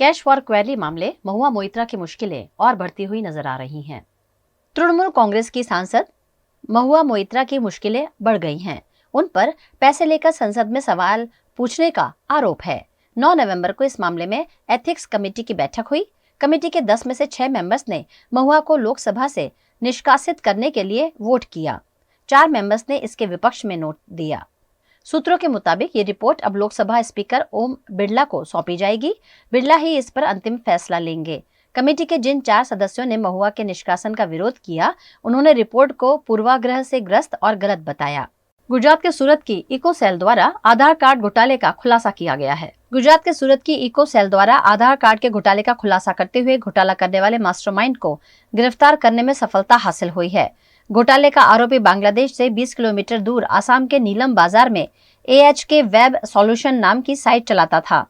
Cash for query मामले महुआ मोइत्रा की मुश्किलें और बढ़ती हुई नजर आ रही हैं। तृणमूल कांग्रेस की सांसद महुआ मोइत्रा की मुश्किलें बढ़ गई हैं। उन पर पैसे लेकर संसद में सवाल पूछने का आरोप है। 9 नवंबर को इस मामले में एथिक्स कमेटी की बैठक हुई। कमेटी के 10 में से 6 मेंबर्स ने महुआ को लोकसभा से निष्कासित करने के लिए वोट किया। 4 मेंबर्स ने इसके विपक्ष में नोट दिया। सूत्रों के मुताबिक ये रिपोर्ट अब लोकसभा स्पीकर ओम बिरला को सौंपी जाएगी। बिरला ही इस पर अंतिम फैसला लेंगे। कमेटी के जिन 4 सदस्यों ने महुआ के निष्कासन का विरोध किया, उन्होंने रिपोर्ट को पूर्वाग्रह से ग्रस्त और गलत बताया। गुजरात के सूरत की इको सेल द्वारा आधार कार्ड घोटाले का खुलासा किया गया है। गुजरात के सूरत की इको सेल द्वारा आधार कार्ड के घोटाले का खुलासा करते हुए घोटाला करने वाले मास्टरमाइंड को गिरफ्तार करने में सफलता हासिल हुई है। घोटाले का आरोपी बांग्लादेश से 20 किलोमीटर दूर आसाम के नीलम बाजार में AHK वेब सॉल्यूशन नाम की साइट चलाता था।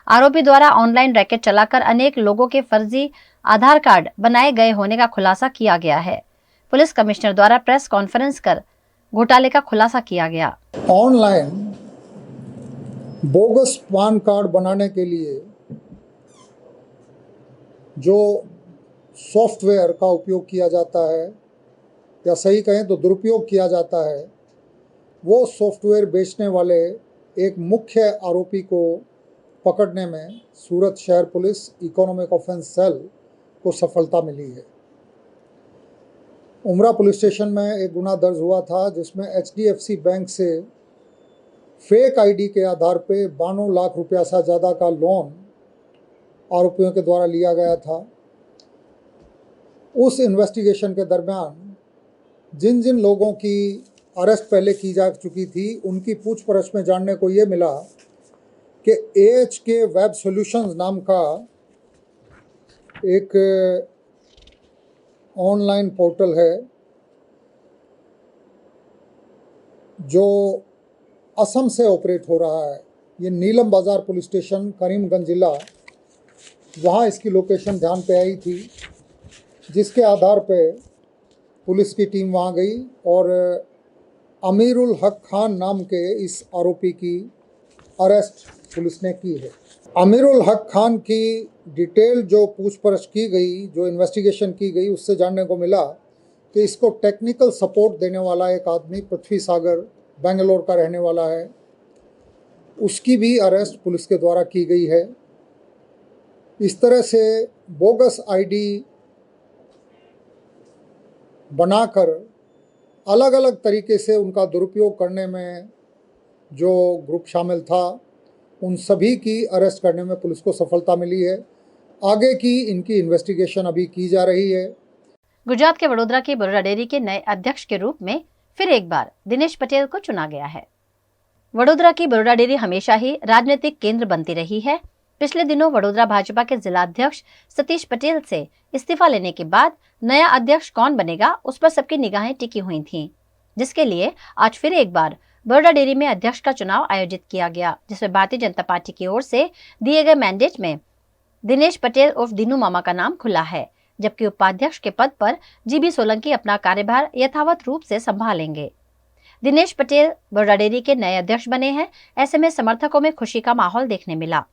आरोपी द्वारा ऑनलाइन रैकेट चलाकर अनेक लोगों के फर्जी आधार कार्ड बनाए गए होने का खुलासा किया गया है। पुलिस कमिश्नर द्वारा प्रेस कॉन्फ्रेंस कर घोटाले का खुलासा किया गया। ऑनलाइन बोगस पान कार्ड बनाने के लिए जो सॉफ्टवेयर का उपयोग किया जाता है, या सही कहें तो दुरुपयोग किया जाता है, वो सॉफ्टवेयर बेचने वाले एक मुख्य आरोपी को पकड़ने में सूरत शहर पुलिस इकोनॉमिक ऑफेंस सेल को सफलता मिली है। उमरा पुलिस स्टेशन में एक गुना दर्ज हुआ था जिसमें HDFC बैंक से फेक ID के आधार पे 92 लाख रुपया से ज़्यादा का लोन आरोपियों के द्वारा लिया गया था। उस इन्वेस्टिगेशन के दरमियान जिन जिन लोगों की अरेस्ट पहले की जा चुकी थी, उनकी पूछपरछ में जानने को ये मिला कि AHK वेब सॉल्यूशंस नाम का एक ऑनलाइन पोर्टल है जो असम से ऑपरेट हो रहा है। ये नीलम बाजार पुलिस स्टेशन, करीमगंज जिला, वहाँ इसकी लोकेशन ध्यान पे आई थी, जिसके आधार पे पुलिस की टीम वहाँ गई और अमीरुल हक खान नाम के इस आरोपी की अरेस्ट पुलिस ने की है। अमीरुल हक खान की डिटेल जो पूछपरछ की गई, जो इन्वेस्टिगेशन की गई, उससे जानने को मिला कि इसको टेक्निकल सपोर्ट देने वाला एक आदमी पृथ्वी सागर बेंगलोर का रहने वाला है, उसकी भी अरेस्ट पुलिस के द्वारा की गई है। इस तरह से बोगस ID बनाकर अलग अलग तरीके से उनका दुरुपयोग करने में जो ग्रुप शामिल था, उन सभी की अरेस्ट करने में पुलिस को सफलता मिली है। आगे की इनकी इन्वेस्टिगेशन अभी की जा रही है। गुजरात के वडोदरा की बरोड़ा डेयरी के नए अध्यक्ष के रूप में फिर एक बार दिनेश पटेल को चुना गया है। वडोदरा की बरोड़ा डेयरी हमेशा ही राजनीतिक केंद्र बनती रही है। पिछले दिनों वडोदरा भाजपा के जिला अध्यक्ष सतीश पटेल से इस्तीफा लेने के बाद नया अध्यक्ष कौन बनेगा, उस पर सबकी निगाहें टिकी हुई थीं, जिसके लिए आज फिर एक बार बरोड़ा डेयरी में अध्यक्ष का चुनाव आयोजित किया गया, जिसमें भारतीय जनता पार्टी की ओर से दिए गए मैंडेट में दिनेश पटेल उर्फ दीनू मामा का नाम खुला है, जबकि उपाध्यक्ष के पद पर GB सोलंकी अपना कार्यभार यथावत रूप से संभालेंगे। दिनेश पटेल बरोड़ा डेयरी के नए अध्यक्ष बने हैं। ऐसे में समर्थकों में खुशी का माहौल देखने मिला।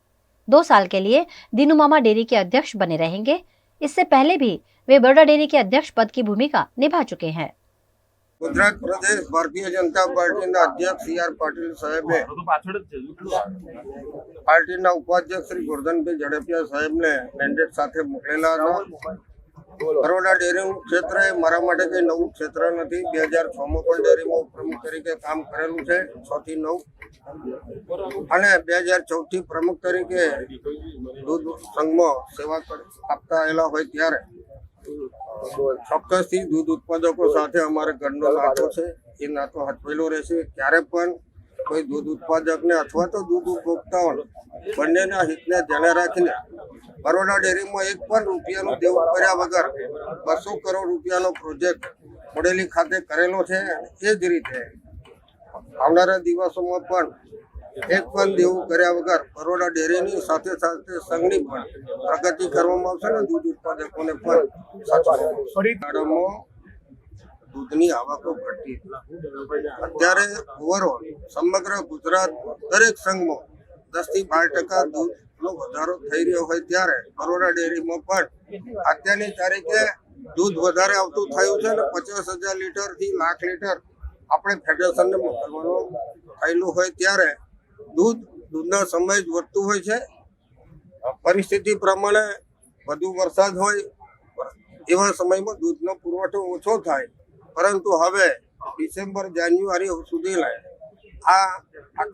2 साल के लिए दीनू मामा डेयरी के अध्यक्ष बने रहेंगे। इससे पहले भी वे बरोड़ा डेयरी के अध्यक्ष पद की भूमिका निभा चुके हैं। गुजरात प्रदेश भारतीय जनता पार्टी अध्यक्ष CR पाटिल साहेबे पार्टी उपाध्यक्ष श्री गोवर्धनभाई झड़पिया साहेब ने मैंडेट साथे मोकलेला था। बरोड़ा डेयरी क्षेत्र ए मारा माटे कई नवुं क्षेत्र नथी। 2006 में पण डेयरी में प्रमुख तरीके काम करेलुं छे, 6 થી 9, અને 2014 થી प्रमुख तरीके दूध संघ में सेवा आपता आवेला होय त्यारे ચોક્કસથી दूध उत्पादकों साथे अमारे घरनो नातो छे। ए नातो हटवेलो रहेशे। क्यारे पण कोई दूध उत्पादक ने अथवा तो दूध उपभोक्ताओं बंनेना हितने ध्याने राखीने बरोड़ा डेयरी में 1 पण रूपियानुं देवुं कर्या वगर 200 करोड़ रूपियानो प्रोजेक्ट मोडेली खाते करेलो छे। ए ज रीते आवनारा दिवसोमां पण 1 पण देवुं कर्या वगर बरोड़ा डेयरीनी साथे साथे संघनी पण प्रगति करवामां आवशे ने दूध उत्पादकोने पण साचववामां दूधनी आवको घटती। अत्यारे ओवरऑल समग्र गुजरात दरेक संघ में 10 થી 12% दूध દૂધનો વધારો થઈ રહ્યો હોય ત્યારે બરોડા ડેરીમાં પણ અત્યારની તારીખે દૂધ વધારે આવતું થયું છે અને 50,000 લીટરથી લાખ લીટર આપણે ફેડરેશનને મોકલવાનું થયેલું હોય ત્યારે દૂધના સમય જ વધતું હોય છે. પરિસ્થિતિ પ્રમાણે વધુ વરસાદ હોય એવા સમયમાં દૂધનો પુરવઠો ઓછો થાય, પરંતુ હવે ડિસેમ્બર જાન્યુઆરી સુધી આ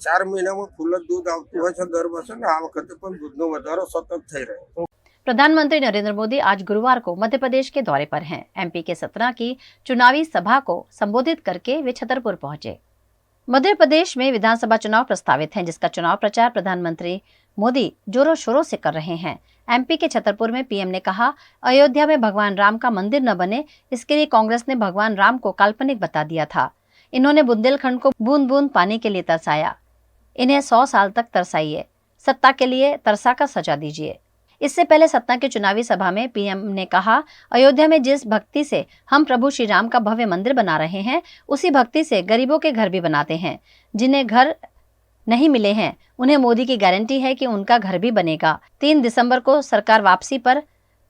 4 મહિનામાં ફૂલ જ દૂધ આવતું હોય છે દર વર્ષે, ને આ વખતે પણ દૂધનો વધારો સતત થઈ રહ્યો. प्रधानमंत्री नरेंद्र मोदी आज गुरुवार को मध्य प्रदेश के दौरे पर हैं। एमपी के सतना की चुनावी सभा को संबोधित करके वे छतरपुर पहुंचे। मध्य प्रदेश में विधानसभा चुनाव प्रस्तावित हैं, जिसका चुनाव प्रचार प्रधानमंत्री मोदी जोरों शोरों से कर रहे हैं। एमपी के छतरपुर में पीएम ने कहा, अयोध्या में भगवान राम का मंदिर न बने, इसके लिए कांग्रेस ने भगवान राम को काल्पनिक बता दिया था। इन्होंने बुंदेलखंड को बूंद बूंद पानी के लिए तरसाया। इन्हें 100 साल तक तरसाइए, सत्ता के लिए तरसा कर सजा दीजिए। इससे पहले सतना की चुनावी सभा में पीएम ने कहा, अयोध्या में जिस भक्ति से हम प्रभु श्री राम का भव्य मंदिर बना रहे हैं, उसी भक्ति से गरीबों के घर भी बनाते हैं। जिन्हें घर नहीं मिले हैं, उन्हें मोदी की गारंटी है कि उनका घर भी बनेगा। 3 दिसंबर को सरकार वापसी पर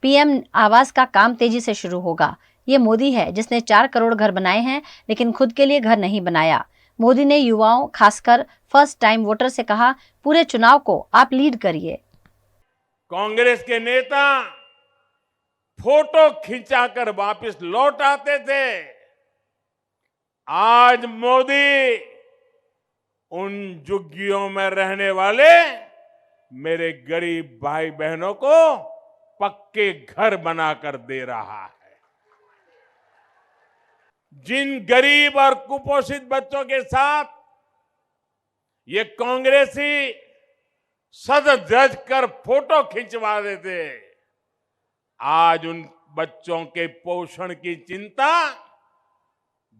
पीएम आवास का काम तेजी से शुरू होगा। ये मोदी है जिसने 4 करोड़ घर बनाए हैं, लेकिन खुद के लिए घर नहीं बनाया। मोदी ने युवाओं, खासकर फर्स्ट टाइम वोटर से कहा, पूरे चुनाव को आप लीड करिए। कांग्रेस के नेता फोटो खिंचाकर वापस लौट आते थे। आज मोदी उन झुग्गियों में रहने वाले मेरे गरीब भाई बहनों को पक्के घर बनाकर दे रहा है। जिन गरीब और कुपोषित बच्चों के साथ ये कांग्रेसी सज धज कर फोटो खिंचवा देते, आज उन बच्चों के पोषण की चिंता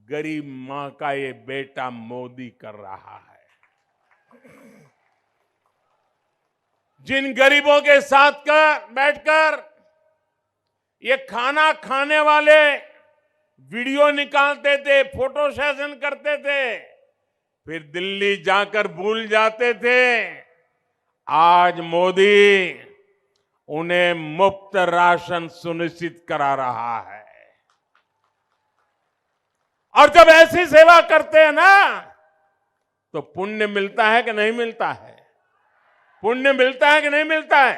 गरीब मां का ये बेटा मोदी कर रहा है। जिन गरीबों के साथ बैठकर ये खाना खाने वाले वीडियो निकालते थे, फोटो सेशन करते थे, फिर दिल्ली जाकर भूल जाते थे, आज मोदी उन्हें मुफ्त राशन सुनिश्चित करा रहा है। और जब ऐसी सेवा करते हैं ना, तो पुण्य मिलता है कि नहीं मिलता है? पुण्य मिलता है कि नहीं मिलता है?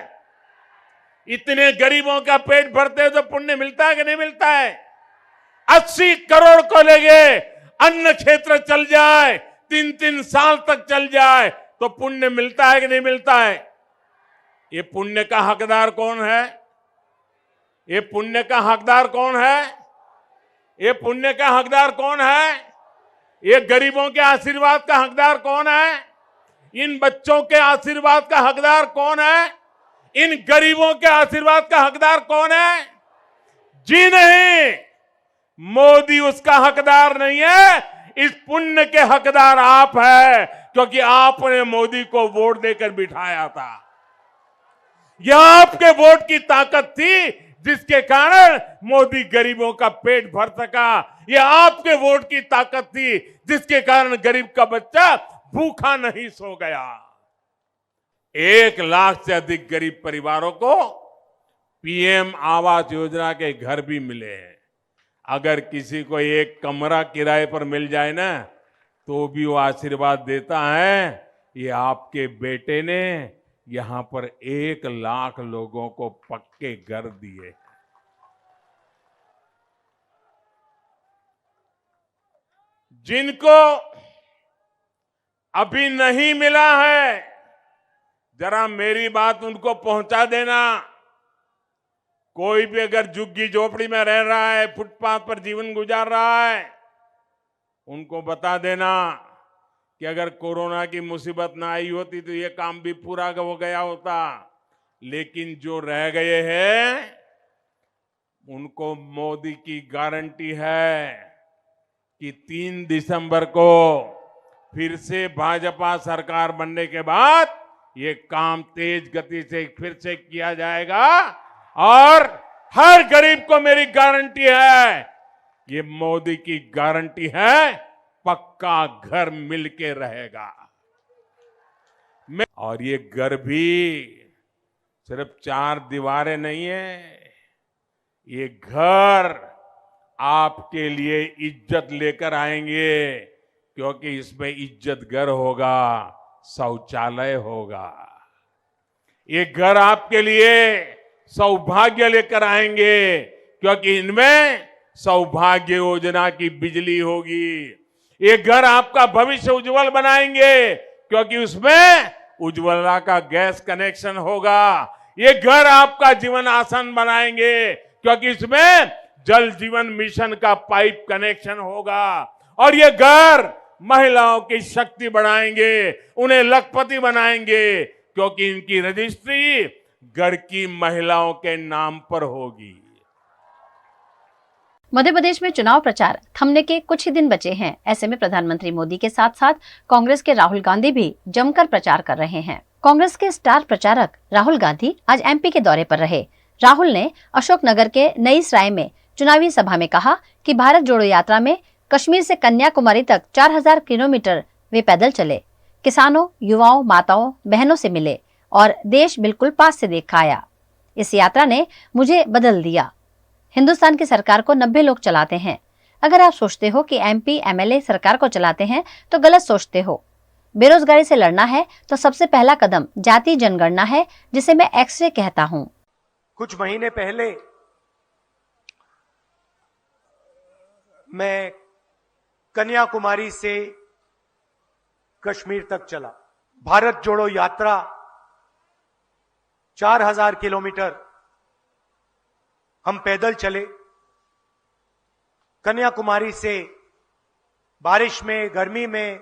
इतने गरीबों का पेट भरते हैं तो पुण्य मिलता है कि नहीं मिलता है? 80 करोड़ को लेके अन्न क्षेत्र चल जाए, 3-3 साल तक चल जाए, तो पुण्य मिलता है कि नहीं मिलता है? ये पुण्य का हकदार कौन है? ये पुण्य का हकदार कौन है? ये पुण्य का हकदार कौन है? ये गरीबों के आशीर्वाद का हकदार कौन है? इन बच्चों के आशीर्वाद का हकदार कौन है? इन गरीबों के आशीर्वाद का हकदार कौन है? जी नहीं, मोदी उसका हकदार नहीं है। इस पुण्य के हकदार आप है, क्योंकि आपने मोदी को वोट देकर बिठाया था। यह आपके वोट की ताकत थी जिसके कारण मोदी गरीबों का पेट भर सका। यह आपके वोट की ताकत थी जिसके कारण गरीब का बच्चा भूखा नहीं सो गया। 1 लाख से अधिक गरीब परिवारों को पीएम आवास योजना के घर भी मिले हैं। अगर किसी को एक कमरा किराए पर मिल जाए ना, तो भी वो आशीर्वाद देता है, ये आपके बेटे ने यहां पर 1 लाख लोगों को पक्के घर दिए। जिनको अभी नहीं मिला है, जरा मेरी बात उनको पहुंचा देना। कोई भी अगर झुग्गी झोपड़ी में रह रहा है, फुटपाथ पर जीवन गुजार रहा है, उनको बता देना कि अगर कोरोना की मुसीबत ना आई होती तो ये काम भी पूरा हो गया होता। लेकिन जो रह गए हैं, उनको मोदी की गारंटी है कि 3 दिसंबर को फिर से भाजपा सरकार बनने के बाद ये काम तेज गति से फिर से किया जाएगा। और हर गरीब को मेरी गारंटी है, ये मोदी की गारंटी है, पक्का घर मिलके रहेगा। और ये घर भी सिर्फ 4 दीवारें नहीं है, ये घर आपके लिए इज्जत लेकर आएंगे, क्योंकि इसमें इज्जत घर होगा, शौचालय होगा। ये घर आपके लिए सौभाग्य लेकर आएंगे, क्योंकि इनमें सौभाग्य योजना की बिजली होगी। ये घर आपका भविष्य उज्जवल बनाएंगे, क्योंकि उसमें उज्ज्वला का गैस कनेक्शन होगा। ये घर आपका जीवन आसान बनाएंगे, क्योंकि इसमें जल जीवन मिशन का पाइप कनेक्शन होगा। और ये घर महिलाओं की शक्ति बढ़ाएंगे, उन्हें लखपति बनाएंगे, क्योंकि इनकी रजिस्ट्री घर की महिलाओं के नाम पर होगी। मध्य प्रदेश में चुनाव प्रचार थमने के कुछ ही दिन बचे हैं। ऐसे में प्रधानमंत्री मोदी के साथ साथ कांग्रेस के राहुल गांधी भी जमकर प्रचार कर रहे हैं। कांग्रेस के स्टार प्रचारक राहुल गांधी आज एमपी के दौरे पर रहे। राहुल ने अशोकनगर के नई सराय में चुनावी सभा में कहा कि भारत जोड़ो यात्रा में कश्मीर से कन्याकुमारी तक 4000 किलोमीटर वे पैदल चले, किसानों, युवाओं, माताओं, बहनों से मिले और देश बिल्कुल पास से देखा आया। इस यात्रा ने मुझे बदल दिया। हिंदुस्तान की सरकार को 90 लोग चलाते हैं। अगर आप सोचते हो कि एमपी एमएलए सरकार को चलाते हैं तो गलत सोचते हो। बेरोजगारी से लड़ना है तो सबसे पहला कदम जाति जनगणना है, जिसे मैं एक्स-रे कहता हूं। कुछ महीने पहले मैं कन्याकुमारी से कश्मीर तक चला। भारत जोड़ो यात्रा 4000 किलोमीटर हम पैदल चले। कन्याकुमारी से बारिश में, गर्मी में,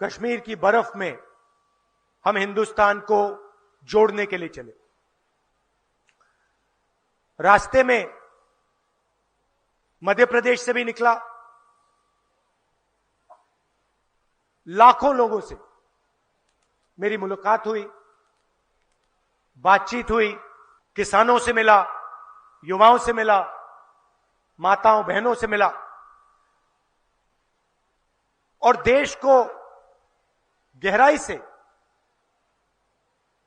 कश्मीर की बर्फ में हम हिंदुस्तान को जोड़ने के लिए चले। रास्ते में मध्य प्रदेश से भी निकला। लाखों लोगों से मेरी मुलाकात हुई, बातचीत हुई, किसानों से मिला, युवाओं से मिला, माताओं बहनों से मिला और देश को गहराई से,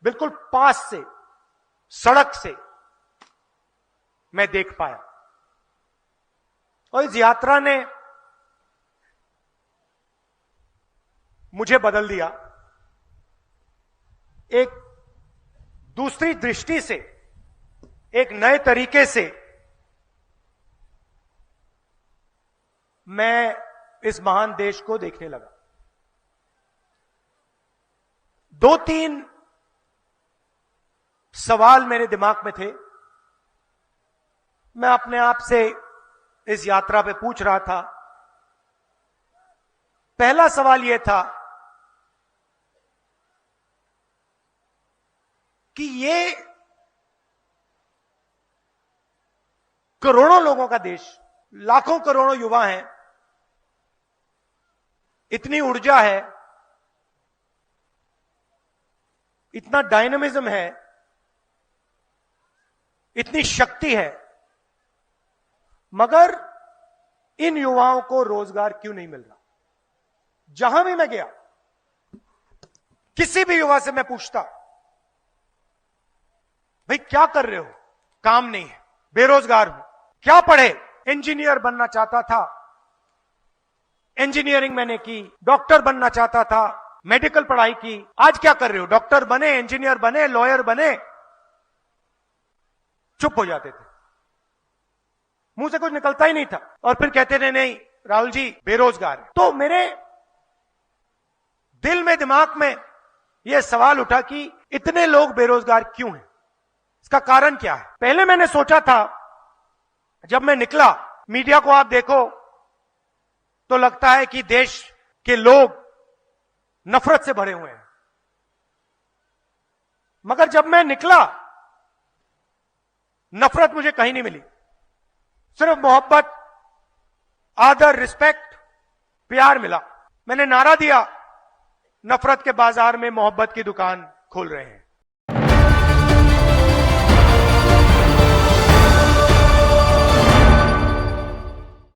बिल्कुल पास से, सड़क से मैं देख पाया। और इस यात्रा ने मुझे बदल दिया। एक दूसरी दृष्टि से, एक नए तरीके से मैं इस महान देश को देखने लगा। 2-3 सवाल मेरे दिमाग में थे। मैं अपने आप से इस यात्रा पे पूछ रहा था। पहला सवाल यह था कि ये करोड़ों लोगों का देश, लाखों करोड़ों युवा हैं, इतनी ऊर्जा है, इतना डायनामिज्म है, इतनी शक्ति है, मगर इन युवाओं को रोजगार क्यों नहीं मिल रहा? जहां भी मैं गया, किसी भी युवा से मैं पूछता, भाई क्या कर रहे हो? काम नहीं है, बेरोजगार हूं। क्या पढ़े? इंजीनियर बनना चाहता था, इंजीनियरिंग मैंने की। डॉक्टर बनना चाहता था, मेडिकल पढ़ाई की। आज क्या कर रहे हो? डॉक्टर बने, इंजीनियर बने, लॉयर बने। चुप हो जाते थे, मुंह से कुछ निकलता ही नहीं था और फिर कहते थे नहीं राहुल जी बेरोजगार है। तो मेरे दिल में, दिमाग में यह सवाल उठा कि इतने लोग बेरोजगार क्यों हैं? इसका कारण क्या है? पहले मैंने सोचा था, जब मैं निकला, मीडिया को आप देखो तो लगता है कि देश के लोग नफरत से भरे हुए हैं, मगर जब मैं निकला नफरत मुझे कहीं नहीं मिली। सिर्फ मोहब्बत, आदर, रिस्पेक्ट, प्यार मिला। मैंने नारा दिया, नफरत के बाजार में मोहब्बत की दुकान खोल रहे हैं।